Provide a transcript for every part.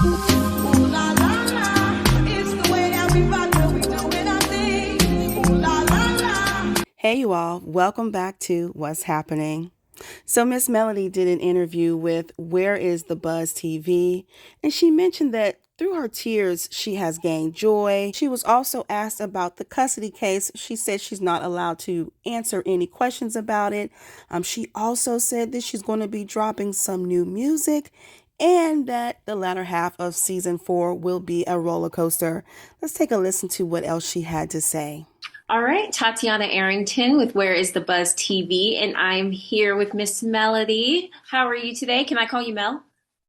Ooh la la la, it's the way that we rock when we doing our thing. Ooh la la la. Hey you all, welcome back to What's Happening. So Miss Melody did an interview with Where is the Buzz TV, and she mentioned that through her tears, she has gained joy. She was also asked about the custody case. She said she's not allowed to answer any questions about it. She also said that she's going to be dropping some new music and that the latter half of season 4 will be a roller coaster. Let's take a listen to what else she had to say. All right, Tatiana Arrington with Where is the Buzz TV, and I'm here with Miss Melody. How are you today? Can I call you Mel?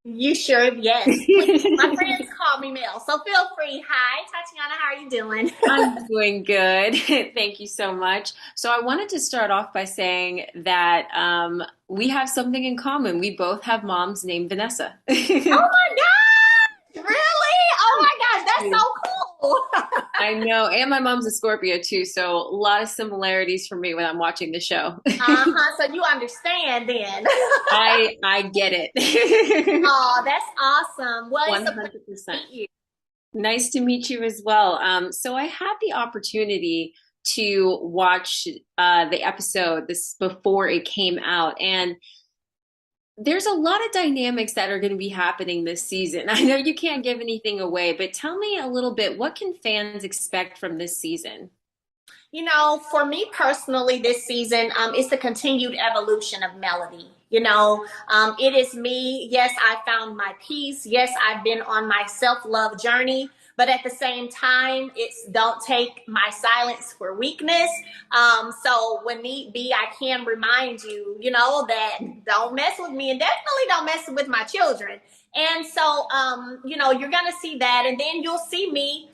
You sure? Yes. Please. My friends call me Mel, so feel free. Hi, Tatiana. How are you doing? I'm doing good. Thank you so much. So I wanted to start off by saying that we have something in common. We both have moms named Vanessa. Oh my gosh! Really? Oh my gosh, that's so cool. I know, and my mom's a Scorpio too, so a lot of similarities for me when I'm watching the show. So you understand then. I get it. Oh, that's awesome. Well, it's a pleasure to 100%. meet you. Nice to meet you as well. So I had the opportunity to watch the episode this before it came out, and there's a lot of dynamics that are going to be happening this season. I know you can't give anything away, but tell me a little bit, what can fans expect from this season? You know, for me personally, this season, it's the continued evolution of Melody. It is me. Yes, I found my peace. Yes, I've been on my self-love journey. But at the same time, it's don't take my silence for weakness. So when need be, I can remind you, that don't mess with me and definitely don't mess with my children. And so, you're going to see that. And then you'll see me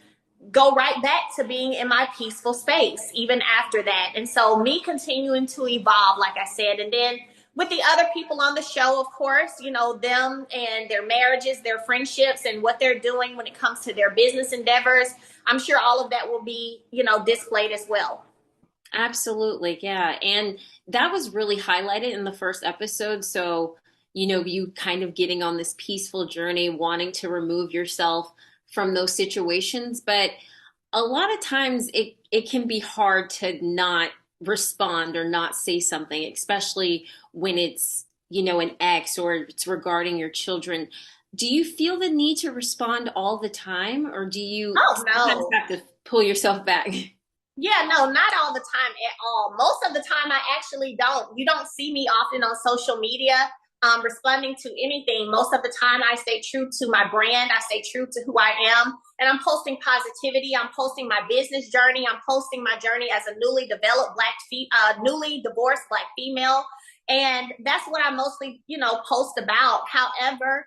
go right back to being in my peaceful space even after that. And so me continuing to evolve, like I said, and then with the other people on the show, of course, them and their marriages, their friendships, and what they're doing when it comes to their business endeavors. I'm sure all of that will be, displayed as well. Absolutely, yeah. And that was really highlighted in the first episode. So, you kind of getting on this peaceful journey, wanting to remove yourself from those situations. But a lot of times it can be hard to not respond or not say something, especially when it's, an ex or it's regarding your children. Do you feel the need to respond all the time, or do you Oh, sometimes no. have to pull yourself back? Yeah, no, not all the time at all. Most of the time, I actually don't. You don't see me often on social media responding to anything. Most of the time, I stay true to my brand. I stay true to who I am. And I'm posting positivity. I'm posting my business journey. I'm posting my journey as a newly divorced Black female. And that's what I mostly, post about. However,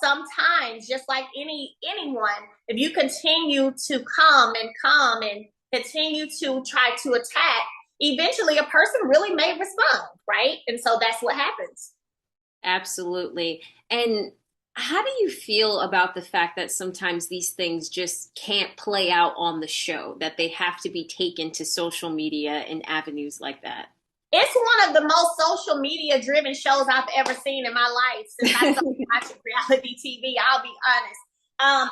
sometimes, just like anyone, if you continue to come and continue to try to attack, eventually a person really may respond, right? And so that's what happens. Absolutely. And how do you feel about the fact that sometimes these things just can't play out on the show, that they have to be taken to social media and avenues like that? It's one of the most social media driven shows I've ever seen in my life since I started watching reality TV. I'll be honest. I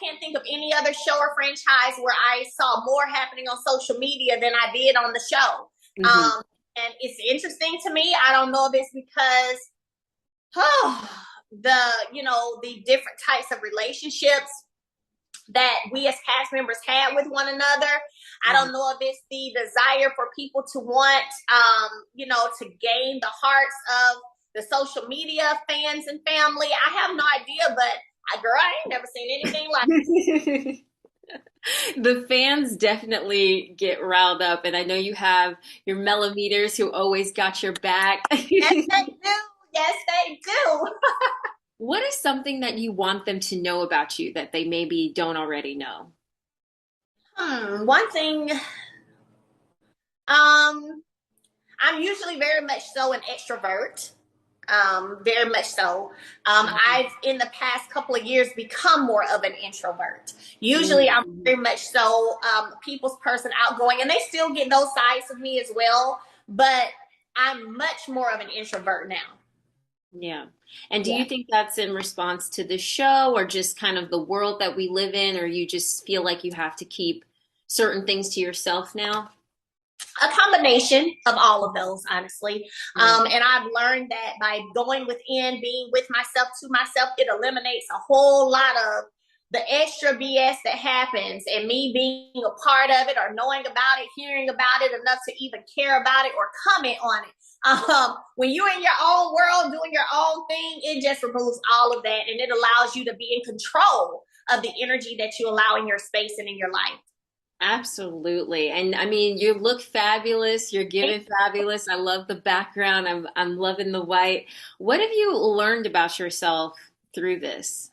can't think of any other show or franchise where I saw more happening on social media than I did on the show. Hmm. And it's interesting to me. I don't know if it's because the different types of relationships that we as cast members had with one another. I don't know if it's the desire for people to want, to gain the hearts of the social media fans and family. I have no idea, but girl, I ain't never seen anything like it. The fans definitely get riled up, and I know you have your millimeters who always got your back. Yes, they do. Yes, they do. What is something that you want them to know about you that they maybe don't already know? One thing, um, I'm usually very much so an extrovert. Very much so. I've in the past couple of years become more of an introvert. Usually I'm Mhm. very much so people's person, outgoing, and they still get those sides of me as well, but I'm much more of an introvert now. Yeah. And do Yeah. you think that's in response to the show or just kind of the world that we live in, or you just feel like you have to keep certain things to yourself now? A combination of all of those, honestly. Mm. And I've learned that by going within, being with myself, to myself, it eliminates a whole lot of the extra BS that happens, and me being a part of it or knowing about it, hearing about it enough to even care about it or comment on it. When you're in your own world doing your own thing, it just removes all of that, and it allows you to be in control of the energy that you allow in your space and in your life. Absolutely. And I mean, you look fabulous. You're giving fabulous. I love the background. I'm loving the white. What have you learned about yourself through this?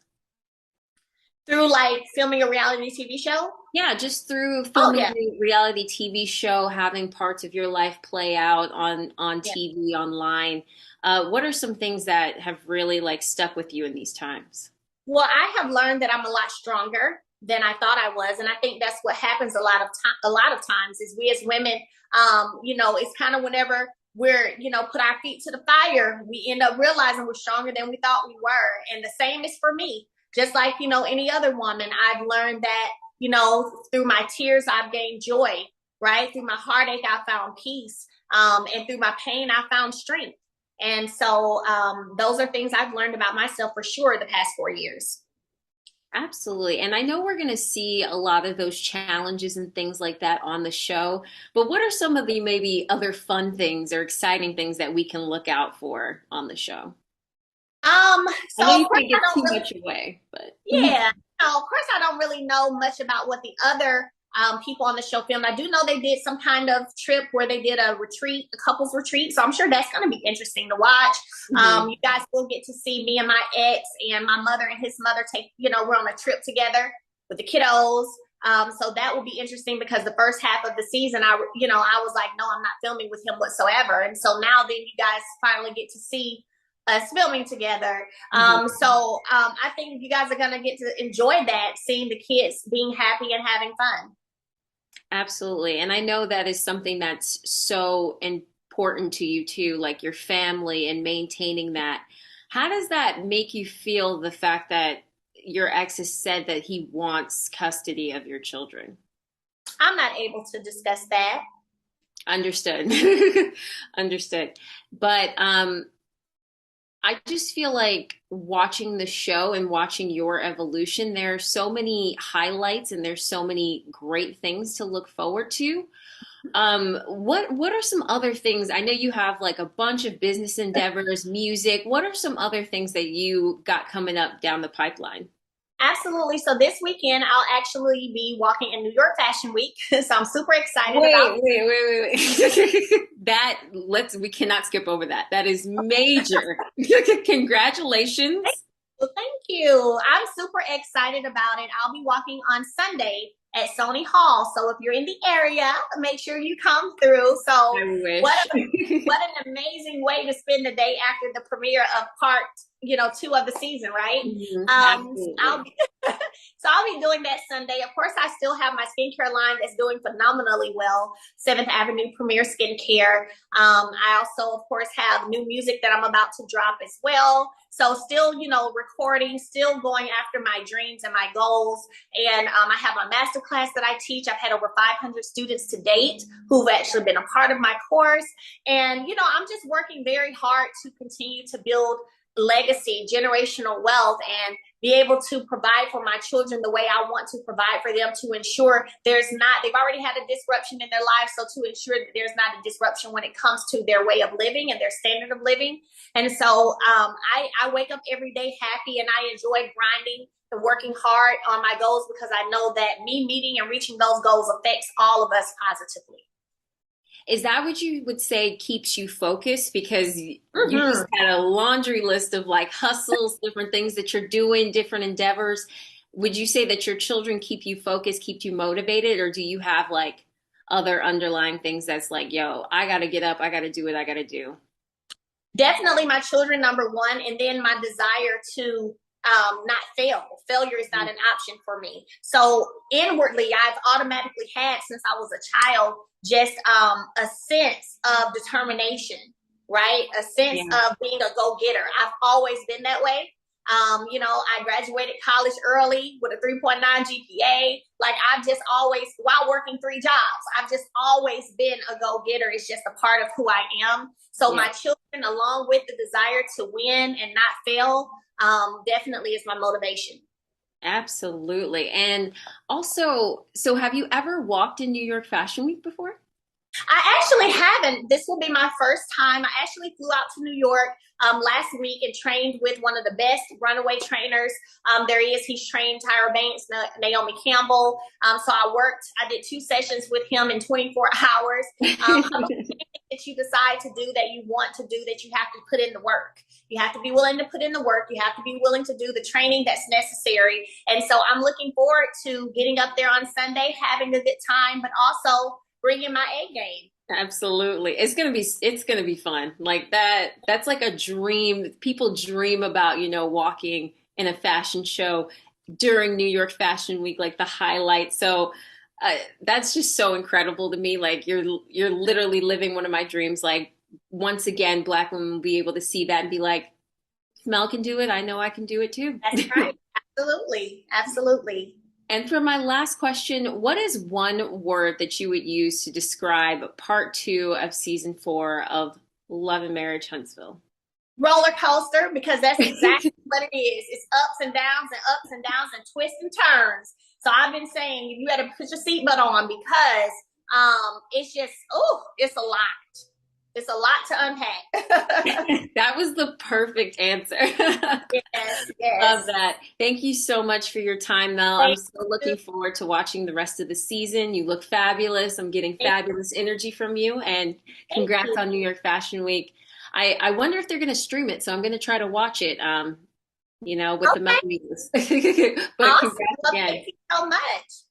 Through like filming a reality TV show. Yeah, just through Oh filming yeah, a reality TV show, having parts of your life play out on yeah. TV, online. What are some things that have really like stuck with you in these times? Well, I have learned that I'm a lot stronger than I thought I was, and I think that's what happens a lot of time. A lot of times, is we as women, it's kind of whenever we're, put our feet to the fire, we end up realizing we're stronger than we thought we were. And the same is for me. Just like any other woman, I've learned that through my tears, I've gained joy. Right through my heartache, I found peace, and through my pain, I found strength. And so those are things I've learned about myself for sure the past 4 years. Absolutely. And I know we're going to see a lot of those challenges and things like that on the show, but what are some of the maybe other fun things or exciting things that we can look out for on the show? I know So you of course can't I give don't too really, much away, but yeah, no, of course I don't really know much about what the other people on the show filmed. I do know they did some kind of trip where they did a retreat, a couples retreat. So I'm sure that's going to be interesting to watch. Mhm. You guys will get to see me and my ex and my mother and his mother we're on a trip together with the kiddos. So that will be interesting because the first half of the season, I was like, no, I'm not filming with him whatsoever. And so now then you guys finally get to see us filming together. Mhm. I think you guys are going to get to enjoy that, seeing the kids being happy and having fun. Absolutely. And I know that is something that's so important to you too, like your family and maintaining that. How does that make you feel, the fact that your ex has said that he wants custody of your children? I'm not able to discuss that. Understood. Understood. But I just feel like watching the show and watching your evolution, there are so many highlights and there's so many great things to look forward to. What are some other things? I know you have like a bunch of business endeavors, music. What are some other things that you got coming up down the pipeline? Absolutely. So this weekend, I'll actually be walking in New York Fashion Week. So I'm super excited about. Wait. We cannot skip over that. That is major. Congratulations. Well, thank you. I'm super excited about it. I'll be walking on Sunday at Sony Hall. So if you're in the area, make sure you come through. So I what wish. what an amazing way to spend the day after the premiere of part, 2 of the season, right? Mhm, I'll absolutely. be so I'll be doing that Sunday. Of course, I still have my skincare line that's doing phenomenally well. Seventh Avenue Premier Skincare. I also, of course, have new music that I'm about to drop as well. So still, recording, still going after my dreams and my goals. And I have a master class that I teach. I've had over 500 students to date who've actually been a part of my course. And, I'm just working very hard to continue to build legacy, generational wealth, and be able to provide for my children the way I want to provide for them, to ensure they've already had a disruption in their lives. So to ensure that there's not a disruption when it comes to their way of living and their standard of living. And so I wake up every day happy, and I enjoy grinding and working hard on my goals, because I know that me meeting and reaching those goals affects all of us positively. Is that what you would say keeps you focused? Because you Mm-hmm. just had a laundry list of like hustles, different things that you're doing, different endeavors. Would you say that your children keep you focused, keep you motivated, or do you have like other underlying things that's like, yo, I got to get up, I got to do what I got to do? Definitely my children, number one, and then my desire to not fail. Failure is not an option for me. So inwardly, I've automatically had, since I was a child, just a sense of determination. right? A sense Yeah. of being a go-getter. I've always been that way. I graduated college early with a 3.9 GPA. Like I've just always, while working 3 jobs, I've just always been a go-getter. It's just a part of who I am. So my children, along with the desire to win and not fail, definitely is my motivation. Absolutely. And also, so have you ever walked in New York Fashion Week before? I actually haven't. This will be my first time. I actually flew out to New York last week and trained with one of the best runaway trainers there is. He's trained Tyra Banks, Naomi Campbell. I did 2 sessions with him in 24 hours. That you decide to do that you want to do, that you have to put in the work. You have to be willing to put in the work. You have to be willing to do the training that's necessary. And so I'm looking forward to getting up there on Sunday, having a good time, but also bringing my A game. Absolutely. It's gonna be fun. Like that's like a dream. People dream about, walking in a fashion show during New York Fashion Week, like the highlight. So that's just so incredible to me. Like you're literally living one of my dreams. Like once again, Black women will be able to see that and be like, if Mel can do it, I know I can do it too. That's right. Absolutely. Absolutely. And for my last question, what is one word that you would use to describe part 2 of season 4 of Love and Marriage Huntsville? Roller coaster, because that's exactly what it is. It's ups and downs and twists and turns. So I've been saying you better put your seatbelt on because it's just, it's a lot. It's a lot to unpack. That was the perfect answer. Yes, yes. Love that. Thank you so much for your time, Mel. I'm so looking forward to watching the rest of the season. You look fabulous. I'm getting fabulous energy from you. And congrats on New York Fashion Week. I wonder if they're going to stream it, so I'm going to try to watch it, with the Mel News. But Awesome. congrats again. Thank you so much.